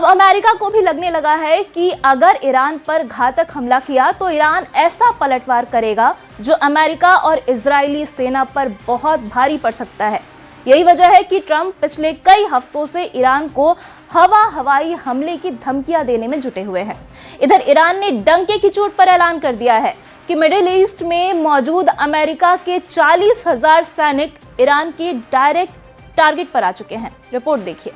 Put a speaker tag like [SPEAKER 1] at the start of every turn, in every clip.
[SPEAKER 1] अब अमेरिका को भी लगने लगा है कि अगर ईरान पर घातक हमला किया तो ईरान ऐसा पलटवार करेगा जो अमेरिका और इजरायली सेना पर बहुत भारी पड़ सकता है। यही वजह है कि ट्रंप पिछले कई हफ्तों से ईरान को हवाई हमले की धमकियां देने में जुटे हुए हैं। इधर ईरान ने डंके की चोट पर ऐलान कर दिया है कि मिडिल ईस्ट में मौजूद अमेरिका के 40,000 सैनिक ईरान के डायरेक्ट टारगेट पर आ चुके हैं। रिपोर्ट देखिए।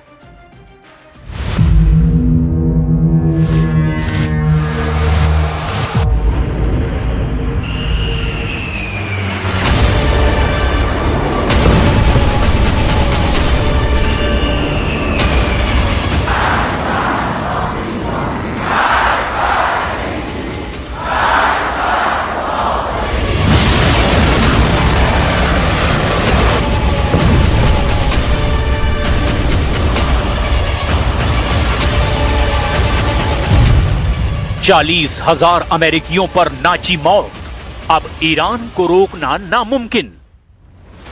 [SPEAKER 2] चालीस 40,000 अमेरिकियों पर नाची मौत। अब ईरान को रोकना नामुमकिन।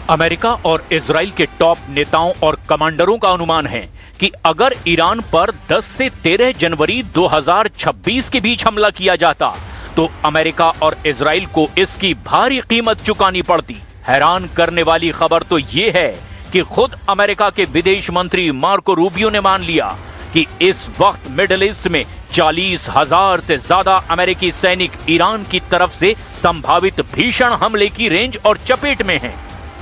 [SPEAKER 2] अमेरिका और इजराइल के टॉप नेताओं और कमांडरों का अनुमान है कि अगर ईरान पर 10 से 13 जनवरी 2026 के बीच हमला किया जाता तो अमेरिका और इजराइल को इसकी भारी कीमत चुकानी पड़ती। हैरान करने वाली खबर तो यह है कि खुद अमेरिका के विदेश मंत्री मार्को रूबियो ने मान लिया कि इस वक्त मिडिल ईस्ट में 40,000 से ज्यादा अमेरिकी सैनिक ईरान की तरफ से संभावित भीषण हमले की रेंज और चपेट में हैं।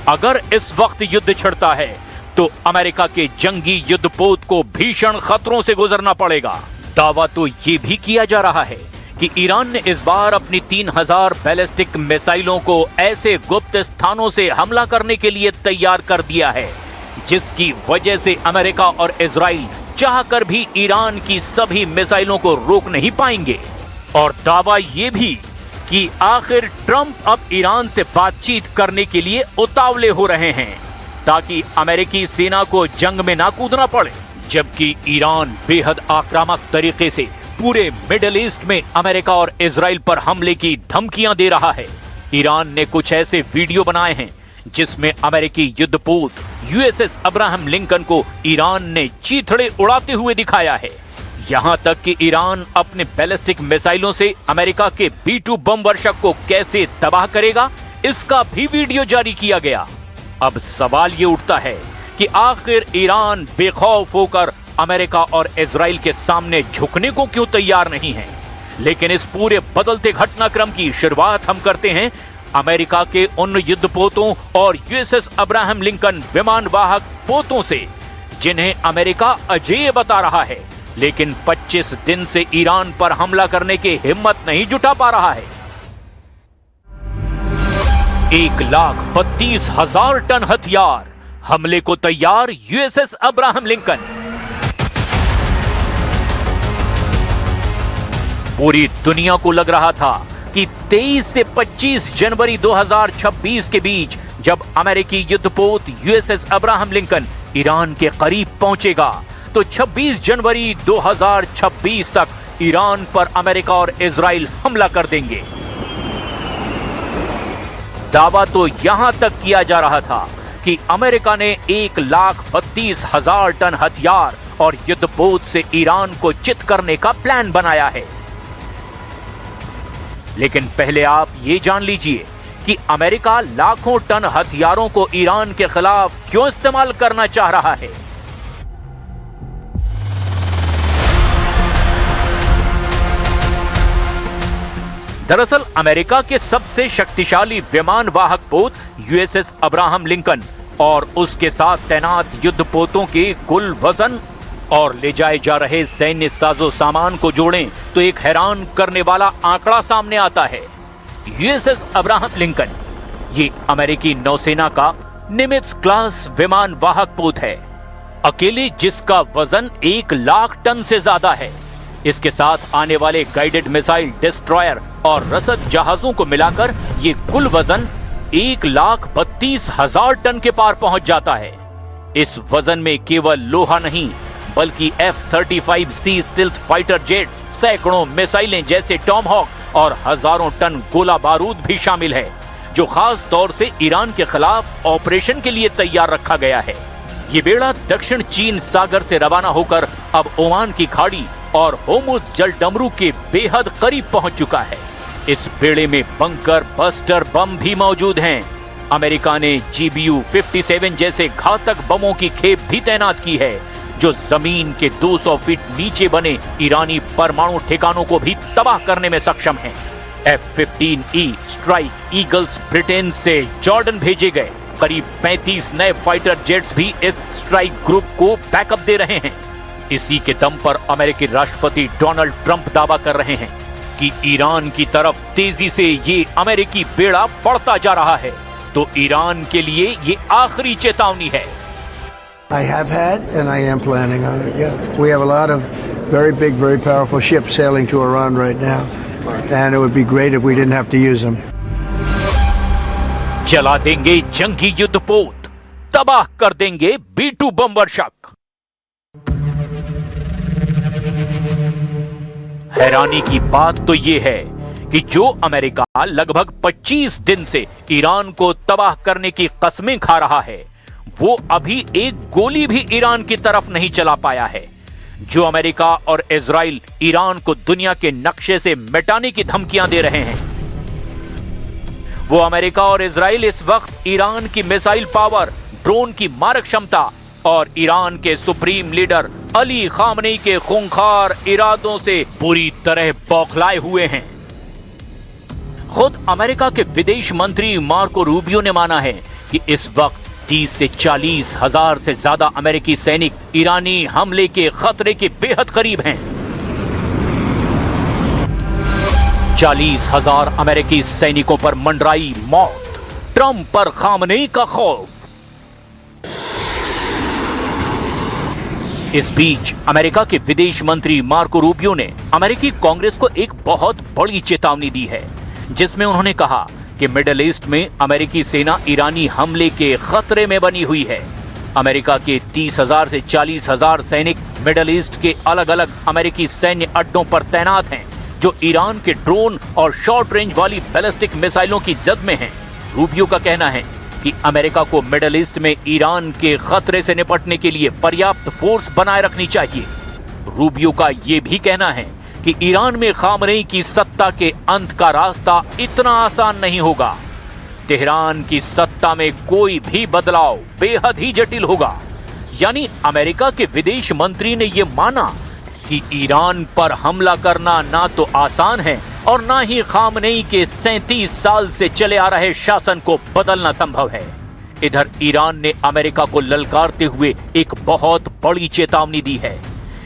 [SPEAKER 2] अगर इस वक्त युद्ध छिड़ता है तो अमेरिका के जंगी युद्धपोत को भीषण खतरों से गुजरना पड़ेगा। दावा तो ये भी किया जा रहा है कि ईरान ने इस बार अपनी 3,000 बैलिस्टिक मिसाइलों को ऐसे गुप्त स्थानों से हमला करने के लिए तैयार कर दिया है जिसकी वजह से अमेरिका और इजराइल चाहकर भी ईरान की सभी मिसाइलों को रोक नहीं पाएंगे। और दावा यह भी कि आखिर ट्रंप अब ईरान से बातचीत करने के लिए उतावले हो रहे हैं ताकि अमेरिकी सेना को जंग में ना कूदना पड़े, जबकि ईरान बेहद आक्रामक तरीके से पूरे मिडिल ईस्ट में अमेरिका और इजराइल पर हमले की धमकियां दे रहा है। ईरान ने कुछ ऐसे वीडियो बनाए हैं जिसमें अमेरिकी युद्धपोत यूएसएस अब्राहम लिंकन को ईरान ने चीथड़े उड़ाते हुए दिखाया है। यहां तक कि ईरान अपने बैलिस्टिक मिसाइलों से अमेरिका के B-2 बम वर्षक को कैसे तबाह करेगा इसका भी वीडियो जारी किया गया। अब सवाल ये उठता है कि आखिर ईरान बेखौफ होकर अमेरिका और इजराइल के सामने झुकने को क्यों तैयार नहीं है। लेकिन इस पूरे बदलते घटनाक्रम की शुरुआत हम करते हैं अमेरिका के उन युद्धपोतों और यूएसएस अब्राहम लिंकन विमान वाहक पोतों से जिन्हें अमेरिका अजेय बता रहा है, लेकिन 25 दिन से ईरान पर हमला करने की हिम्मत नहीं जुटा पा रहा है। 1,32,000 टन हथियार, हमले को तैयार यूएसएस अब्राहम लिंकन। पूरी दुनिया को लग रहा था कि 23 से 25 जनवरी 2026 के बीच जब अमेरिकी युद्धपोत यूएसएस अब्राहम लिंकन ईरान के करीब पहुंचेगा तो 26 जनवरी 2026 तक ईरान पर अमेरिका और इजराइल हमला कर देंगे। दावा तो यहां तक किया जा रहा था कि अमेरिका ने 1,32,000 टन हथियार और युद्धपोत से ईरान को चित करने का प्लान बनाया है। लेकिन पहले आप ये जान लीजिए कि अमेरिका लाखों टन हथियारों को ईरान के खिलाफ क्यों इस्तेमाल करना चाह रहा है। दरअसल अमेरिका के सबसे शक्तिशाली विमान वाहक पोत यूएसएस अब्राहम लिंकन और उसके साथ तैनात युद्धपोतों के कुल वजन और ले जाए जा रहे सैन्य साजो सामान को जोड़ें तो एक हैरान करने वाला आंकड़ा सामने आता है। यूएसएस अब्राहम लिंकन ये अमेरिकी नौसेना का निमित्ज क्लास विमान वाहक पोत है, अकेले जिसका वजन 1,00,000 टन से ज्यादा है। इसके साथ आने वाले गाइडेड मिसाइल, डिस्ट्रॉयर और रसद जहाजों को मिलाकर ये कुल वजन 1,32,000 टन के पार पहुंच जाता है। इस वजन में केवल लोहा नहीं बल्कि F-35C स्टिल्थ फाइटर जेट्स, सैकड़ों मिसाइलें जैसे टॉमहॉक और हजारों टन गोला बारूद भी शामिल है जो खास तौर से ईरान के खिलाफ ऑपरेशन के लिए तैयार रखा गया है। ये बेड़ा दक्षिण चीन सागर से रवाना होकर अब ओमान की खाड़ी और होर्मुज जलडमरू के बेहद करीब पहुंच चुका है। इस बेड़े में बंकर बस्टर बम भी मौजूद हैं। अमेरिका ने GBU-57 जैसे घातक बमों की खेप भी तैनात की है, जो जमीन के 200 फीट नीचे बने ईरानी परमाणु ठिकानों को भी तबाह करने में सक्षम हैं। F-15E स्ट्राइक ईगल्स ब्रिटेन से जॉर्डन भेजे गए। करीब 35 नए फाइटर जेट्स भी इस स्ट्राइक ग्रुप को बैकअप दे रहे हैं। इसी के दम पर अमेरिकी राष्ट्रपति डोनाल्ड ट्रंप दावा कर रहे हैं कि ईरान की तरफ तेजी से ये अमेरिकी बेड़ा बढ़ता जा रहा है, तो ईरान के लिए ये आखिरी चेतावनी है।
[SPEAKER 3] I have had and I am planning on it. Yeah, we have a lot of very big, very powerful ships sailing to Iran right now, and it would be great if we didn't have to use them.
[SPEAKER 2] चला देंगे जंगी युद्धपोत, तबाह कर देंगे B-2 बम वर्षक। हैरानी की बात तो यह है कि जो अमेरिका लगभग 25 दिन से ईरान को तबाह करने की कस्में खा रहा है, वो अभी एक गोली भी ईरान की तरफ नहीं चला पाया है। जो अमेरिका और इजराइल ईरान को दुनिया के नक्शे से मिटाने की धमकियां दे रहे हैं, वो अमेरिका और इजराइल इस वक्त ईरान की मिसाइल पावर, ड्रोन की मारक क्षमता और ईरान के सुप्रीम लीडर अली खामनेई के खूंखार इरादों से पूरी तरह बौखलाए हुए हैं। खुद अमेरिका के विदेश मंत्री मार्को रूबियो ने माना है कि इस वक्त 30 से 40 हजार से ज्यादा अमेरिकी सैनिक ईरानी हमले के खतरे के बेहद करीब हैं। 40,000 अमेरिकी सैनिकों पर मंडराई मौत, ट्रंप पर खामनेई का खौफ। इस बीच अमेरिका के विदेश मंत्री मार्को रूबियो ने अमेरिकी कांग्रेस को एक बहुत बड़ी चेतावनी दी है, जिसमें उन्होंने कहा कि मिडिल ईस्ट में अमेरिकी सेना ईरानी हमले के खतरे में बनी हुई है। अमेरिका के 30,000 से 40,000 सैनिक मिडिल ईस्ट के अलग अलग अमेरिकी सैन्य अड्डों पर तैनात हैं, जो ईरान के ड्रोन और शॉर्ट रेंज वाली बैलिस्टिक मिसाइलों की जद में हैं। रूबियो का कहना है कि अमेरिका को मिडिल ईस्ट में ईरान के खतरे से निपटने के लिए पर्याप्त फोर्स बनाए रखनी चाहिए। रूबियो का यह भी कहना है कि ईरान में खामनेई की सत्ता के अंत का रास्ता इतना आसान नहीं होगा। तेहरान की सत्ता में कोई भी बदलाव बेहद ही जटिल होगा। यानी अमेरिका के विदेश मंत्री ने यह माना कि ईरान पर हमला करना ना तो आसान है और ना ही खामनेई के 37 साल से चले आ रहे शासन को बदलना संभव है। इधर ईरान ने अमेरिका को ललकारते हुए एक बहुत बड़ी चेतावनी दी है।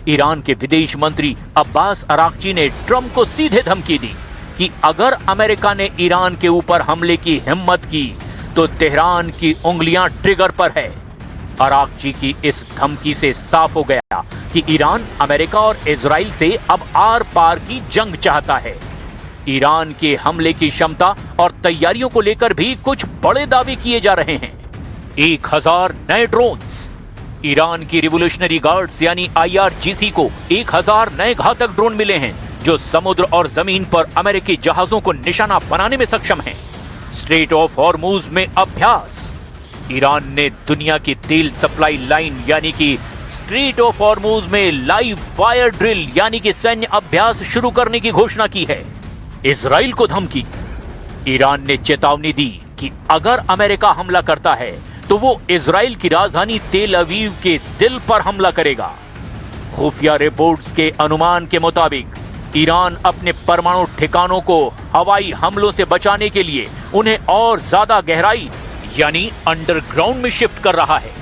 [SPEAKER 2] ईरान के विदेश मंत्री अब्बास अराक्ची ने ट्रंप को सीधे धमकी दी कि अगर अमेरिका ने ईरान के ऊपर हमले की हिम्मत की तो तेहरान की उंगलियां ट्रिगर पर है। अराक्ची की इस धमकी से साफ हो गया कि ईरान अमेरिका और इजराइल से अब आर पार की जंग चाहता है। ईरान के हमले की क्षमता और तैयारियों को लेकर भी कुछ बड़े दावे किए जा रहे हैं। 1000 नए ड्रोन्स। ईरान की रिवोल्यूशनरी गार्ड्स यानी IRGC को 1000 नए घातक ड्रोन मिले हैं, जो समुद्र और जमीन पर अमेरिकी जहाजों को निशाना बनाने में सक्षम हैं। स्ट्रेट ऑफ हॉर्मुज में अभ्यास। ईरान ने दुनिया की तेल सप्लाई लाइन यानी कि स्ट्रेट ऑफ हॉर्मुज में लाइव फायर ड्रिल यानी कि सैन्य अभ्यास शुरू करने की घोषणा की है। इजराइल को धमकी। ईरान ने चेतावनी दी कि अगर अमेरिका हमला करता है तो वो इजराइल की राजधानी तेल अवीव के दिल पर हमला करेगा। खुफिया रिपोर्ट्स के अनुमान के मुताबिक ईरान अपने परमाणु ठिकानों को हवाई हमलों से बचाने के लिए उन्हें और ज्यादा गहराई यानी अंडरग्राउंड में शिफ्ट कर रहा है।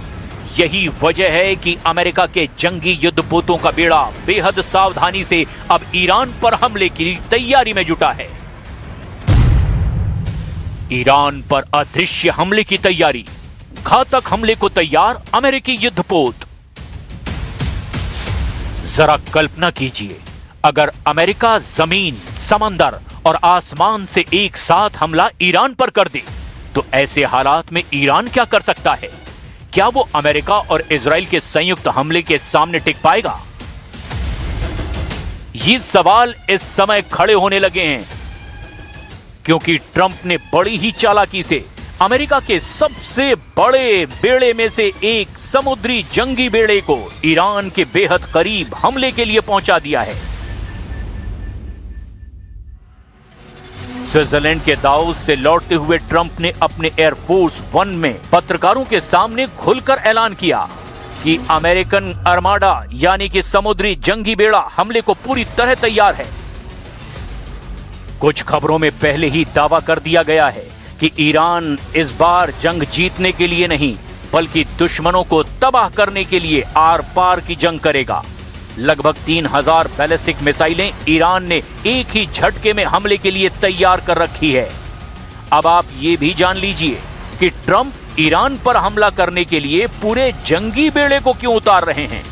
[SPEAKER 2] यही वजह है कि अमेरिका के जंगी युद्धपोतों का बेड़ा बेहद सावधानी से अब ईरान पर हमले की तैयारी में जुटा है। ईरान पर अदृश्य हमले की तैयारी, घातक हमले को तैयार अमेरिकी युद्धपोत। जरा कल्पना कीजिए, अगर अमेरिका जमीन, समंदर और आसमान से एक साथ हमला ईरान पर कर दे तो ऐसे हालात में ईरान क्या कर सकता है? क्या वो अमेरिका और इजराइल के संयुक्त हमले के सामने टिक पाएगा? ये सवाल इस समय खड़े होने लगे हैं क्योंकि ट्रंप ने बड़ी ही चालाकी से अमेरिका के सबसे बड़े बेड़े में से एक समुद्री जंगी बेड़े को ईरान के बेहद करीब हमले के लिए पहुंचा दिया है। स्विट्जरलैंड के दावोस से लौटते हुए ट्रंप ने अपने एयरफोर्स वन में पत्रकारों के सामने खुलकर ऐलान किया कि अमेरिकन आर्माडा यानी कि समुद्री जंगी बेड़ा हमले को पूरी तरह तैयार है। कुछ खबरों में पहले ही दावा कर दिया गया है कि ईरान इस बार जंग जीतने के लिए नहीं बल्कि दुश्मनों को तबाह करने के लिए आर पार की जंग करेगा। लगभग 3000 बैलिस्टिक मिसाइलें ईरान ने एक ही झटके में हमले के लिए तैयार कर रखी है। अब आप ये भी जान लीजिए कि ट्रंप ईरान पर हमला करने के लिए पूरे जंगी बेड़े को क्यों उतार रहे हैं।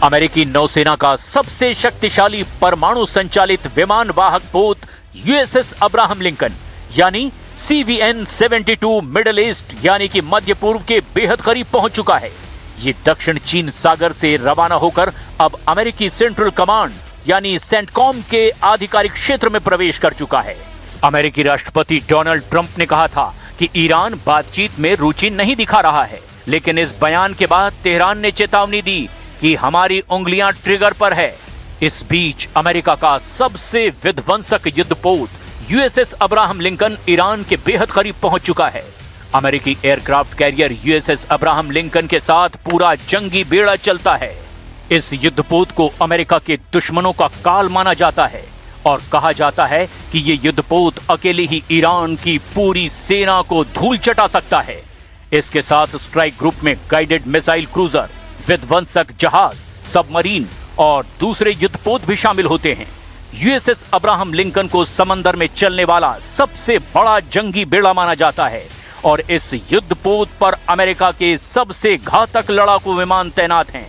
[SPEAKER 2] अमेरिकी नौसेना का सबसे शक्तिशाली परमाणु संचालित विमान वाहक पोत यूएसएस अब्राहम लिंकन यानी CVN-72 मिडिल ईस्ट यानी कि मध्य पूर्व के बेहद करीब पहुंच चुका है। ये दक्षिण चीन सागर से रवाना होकर अब अमेरिकी सेंट्रल कमांड यानी सेंटकॉम के आधिकारिक क्षेत्र में प्रवेश कर चुका है। अमेरिकी राष्ट्रपति डोनाल्ड ट्रंप ने कहा था कि ईरान बातचीत में रुचि नहीं दिखा रहा है, लेकिन इस बयान के बाद तेहरान ने चेतावनी दी कि हमारी उंगलियां ट्रिगर पर है। इस बीच अमेरिका का सबसे विध्वंसक युद्धपोत यूएसएस अब्राहम लिंकन ईरान के बेहद करीब पहुंच चुका है। अमेरिकी aircraft carrier USS Abraham Lincoln के साथ पूरा जंगी बेड़ा चलता है। इस युद्धपोत को अमेरिका के दुश्मनों का काल माना जाता है और कहा जाता है कि ये युद्धपोत अकेले ही ईरान की पूरी सेना को धूल चटा सकता है। इसके साथ स्ट्राइक ग्रुप में गाइडेड मिसाइल क्रूजर, विध्वंसक जहाज, सबमरीन और दूसरे युद्धपोत भी शामिल होते हैं। यूएसएस अब्राहम लिंकन को समंदर में चलने वाला सबसे बड़ा जंगी बेड़ा माना जाता है और इस युद्धपोत पर अमेरिका के सबसे घातक लड़ाकू विमान तैनात हैं।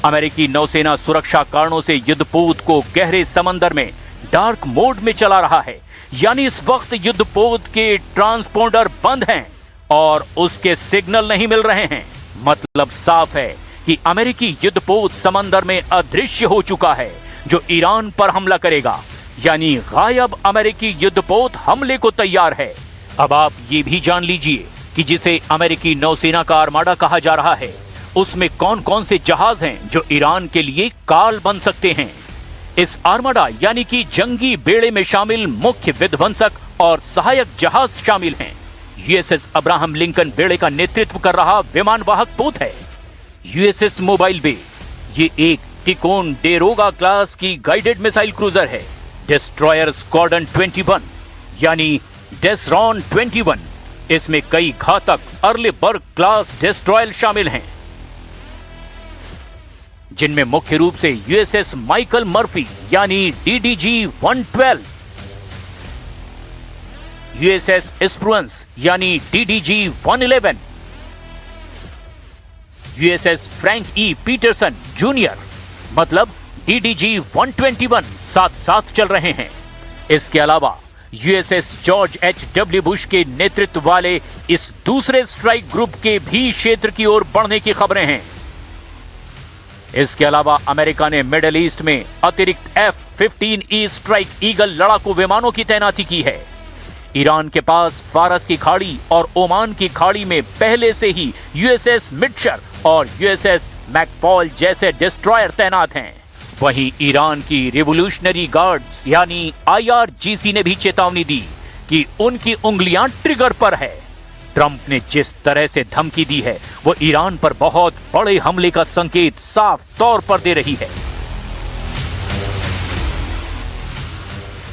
[SPEAKER 2] अमेरिकी नौसेना सुरक्षा कारणों से युद्धपोत को गहरे समंदर में डार्क मोड में चला रहा है, यानी इस वक्त युद्धपोत के ट्रांसपोंडर बंद हैं और उसके सिग्नल नहीं मिल रहे हैं। मतलब साफ है कि अमेरिकी युद्धपोत समंदर में अदृश्य हो चुका है जो ईरान पर हमला करेगा, यानी गायब अमेरिकी युद्धपोत हमले को तैयार है। अब आप ये भी जान लीजिए कि जिसे अमेरिकी नौसेना का आर्माडा कहा जा रहा है उसमें कौन कौन से जहाज हैं जो ईरान के लिए काल बन सकते हैं। इस आर्माडा यानी कि जंगी बेड़े में शामिल मुख्य विध्वंसक और सहायक जहाज शामिल हैं। यूएसएस अब्राहम लिंकन बेड़े का नेतृत्व कर रहा विमान वाहक पोत है यूएसएस मोबाइल बे। ये एक टिकोन डेरोगा क्लास की गाइडेड मिसाइल क्रूजर है। डिस्ट्रॉयर स्क्वाड्रन 21 यानी डेसरॉन 21, इसमें कई घातक अर्लेबर्ग क्लास डिस्ट्रॉयर शामिल हैं, जिनमें मुख्य रूप से यूएसएस माइकल मर्फी यानी DDG-112, यूएसएस एस्प्रुएंस यानी DDG-111, USS Frank E Petersen Junior मतलब DDG-121 साथ साथ चल रहे हैं। इसके अलावा यूएसएस जॉर्ज H.W. बुश के नेतृत्व वाले इस दूसरे स्ट्राइक ग्रुप के भी क्षेत्र की ओर बढ़ने की खबरें हैं। इसके अलावा अमेरिका ने मिडिल ईस्ट में अतिरिक्त F-15E स्ट्राइक ईगल लड़ाकू विमानों की तैनाती की है। ईरान के पास फारस की खाड़ी और ओमान की खाड़ी में पहले से ही यूएसएस मिटशर और यूएसएस मैकफॉल जैसे डिस्ट्रॉयर तैनात हैं। वहीं ईरान की रिवोल्यूशनरी गार्ड्स यानी IRGC ने भी चेतावनी दी कि उनकी उंगलियां ट्रिगर पर है। ट्रंप ने जिस तरह से धमकी दी है वो ईरान पर बहुत बड़े हमले का संकेत साफ तौर पर दे रही है।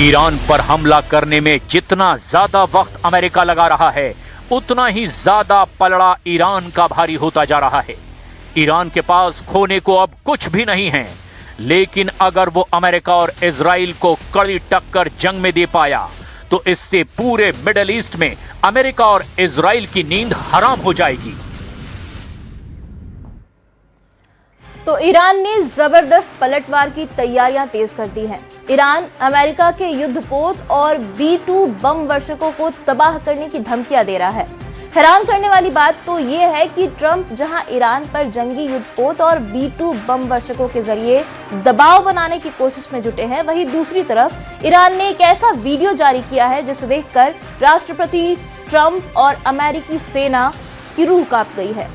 [SPEAKER 2] ईरान पर हमला करने में जितना ज्यादा वक्त अमेरिका लगा रहा है उतना ही ज्यादा पलड़ा ईरान का भारी होता जा रहा है। ईरान के पास खोने को अब कुछ भी नहीं है, लेकिन अगर वो अमेरिका और इजराइल को कड़ी टक्कर जंग में दे पाया तो इससे पूरे मिडिल ईस्ट में अमेरिका और इजराइल की नींद हराम हो जाएगी।
[SPEAKER 1] तो ईरान ने जबरदस्त पलटवार की तैयारियां तेज कर दी हैं। ईरान अमेरिका के युद्धपोत और B-2 बम वर्षकों को तबाह करने की धमकियां दे रहा है। हैरान करने वाली बात तो ये है कि ट्रंप जहां ईरान पर जंगी युद्धपोत और B-2 बम वर्षकों के जरिए दबाव बनाने की कोशिश में जुटे हैं, वहीं दूसरी तरफ ईरान ने एक ऐसा वीडियो जारी किया है जिसे देखकर राष्ट्रपति ट्रंप और अमेरिकी सेना की रूह कांप गई है।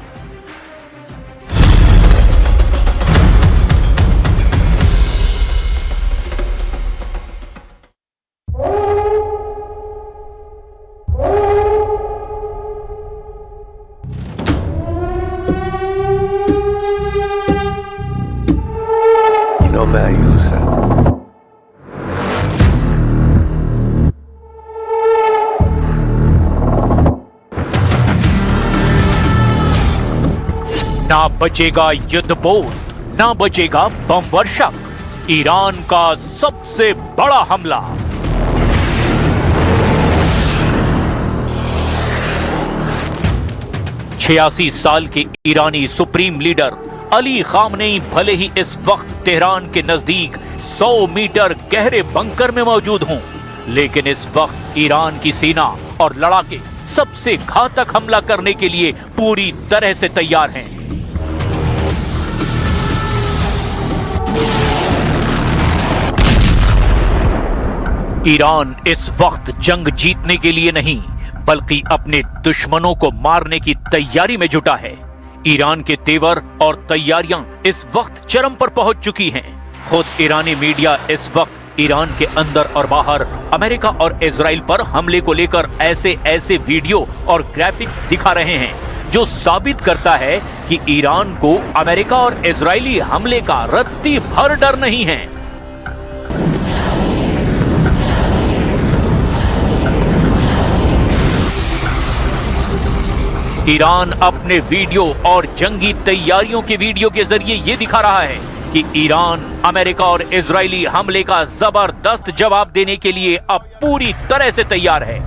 [SPEAKER 3] मैं यूज है।
[SPEAKER 2] ना बचेगा युद्धपोत, ना बचेगा बम वर्षक। ईरान का सबसे बड़ा हमला। छियासी साल के ईरानी सुप्रीम लीडर अली खामनेई भले ही इस वक्त तेहरान के नजदीक 100 मीटर गहरे बंकर में मौजूद हों, लेकिन इस वक्त ईरान की सेना और लड़ाके सबसे घातक हमला करने के लिए पूरी तरह से तैयार हैं। ईरान इस वक्त जंग जीतने के लिए नहीं, बल्कि अपने दुश्मनों को मारने की तैयारी में जुटा है। ईरान के तेवर और तैयारियां इस वक्त चरम पर पहुंच चुकी हैं। खुद ईरानी मीडिया इस वक्त ईरान के अंदर और बाहर अमेरिका और इजराइल पर हमले को लेकर ऐसे वीडियो और ग्राफिक्स दिखा रहे हैं जो साबित करता है कि ईरान को अमेरिका और इजरायली हमले का रत्ती भर डर नहीं है। ईरान अपने वीडियो और जंगी तैयारियों के वीडियो के जरिए यह दिखा रहा है कि ईरान अमेरिका और इजरायली हमले का जबरदस्त जवाब देने के लिए अब पूरी तरह से तैयार है।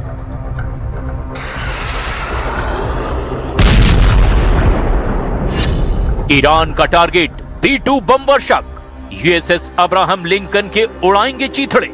[SPEAKER 2] ईरान का टारगेट B-2 बम वर्षक। USS अब्राहम लिंकन के उड़ाएंगे चीथड़े।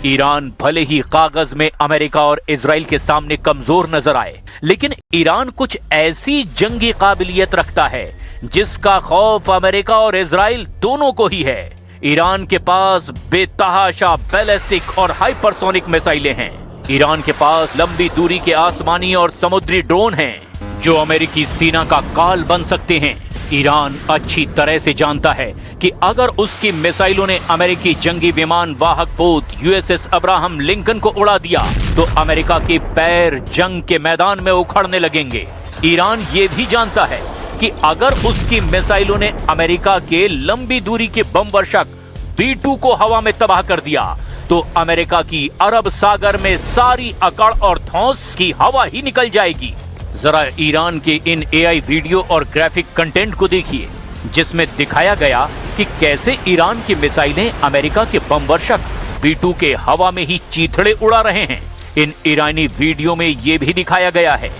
[SPEAKER 2] ईरान भले ही कागज में अमेरिका और इजराइल के सामने कमजोर नजर आए, लेकिन ईरान कुछ ऐसी जंगी काबिलियत रखता है जिसका खौफ अमेरिका और इजराइल दोनों को ही है। ईरान के पास बेतहाशा बैलिस्टिक और हाइपरसोनिक मिसाइलें हैं। ईरान के पास लंबी दूरी के आसमानी और समुद्री ड्रोन हैं जो अमेरिकी सेना का काल बन सकते हैं। ईरान अच्छी तरह से जानता है कि अगर उसकी मिसाइलों ने अमेरिकी जंगी विमान वाहक पोत USS अब्राहम लिंकन को उड़ा दिया तो अमेरिका के पैर जंग के मैदान में उखड़ने लगेंगे। ईरान ये भी जानता है कि अगर उसकी मिसाइलों ने अमेरिका के लंबी दूरी के बम वर्षक B-2 को हवा में तबाह कर दिया तो अमेरिका की अरब सागर में सारी अकड़ और धौंस की हवा ही निकल जाएगी। जरा ईरान के इन AI वीडियो और ग्राफिक कंटेंट को देखिए, जिसमें दिखाया गया कि कैसे ईरान की मिसाइलें अमेरिका के बम वर्षक B-2 के हवा में ही चीथड़े उड़ा रहे हैं। इन ईरानी वीडियो में यह भी दिखाया गया है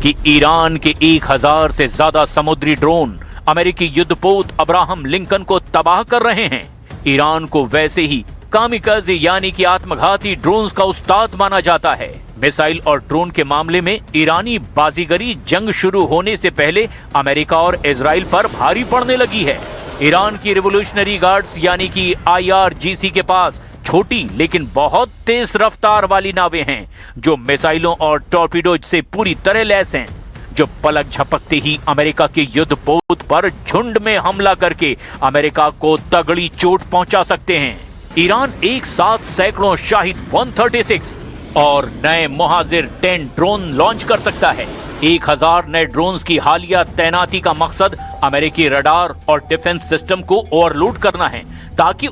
[SPEAKER 2] कि ईरान के 1000 से ज्यादा समुद्री ड्रोन अमेरिकी युद्धपोत अब्राहम लिंकन को तबाह कर रहे हैं। ईरान को वैसे ही कामिकाज़े यानी कि आत्मघाती ड्रोन्स का उस्ताद माना जाता है। मिसाइल और ड्रोन के मामले में ईरानी बाजीगरी जंग शुरू होने से पहले अमेरिका और इजराइल पर भारी पड़ने लगी है। ईरान की रिवोल्यूशनरी गार्ड्स यानी कि IRGC के पास छोटी लेकिन बहुत तेज रफ्तार वाली नावें हैं जो मिसाइलों और टॉर्पीडो से पूरी तरह लैस हैं, जो पलक झपकते ही अमेरिका के युद्धपोत पर झुंड में हमला करके अमेरिका को तगड़ी चोट पहुंचा सकते हैं। ईरान एक साथ सैकड़ों शाहिद 136 और नए मुहाजिर 10 ड्रोन लॉन्च कर सकता है। 1000 नए ड्रोन्स की हालिया तैनाती का मकसद अमेरिकी रडार और डिफेंस सिस्टम को ओवरलोड करना है ताकि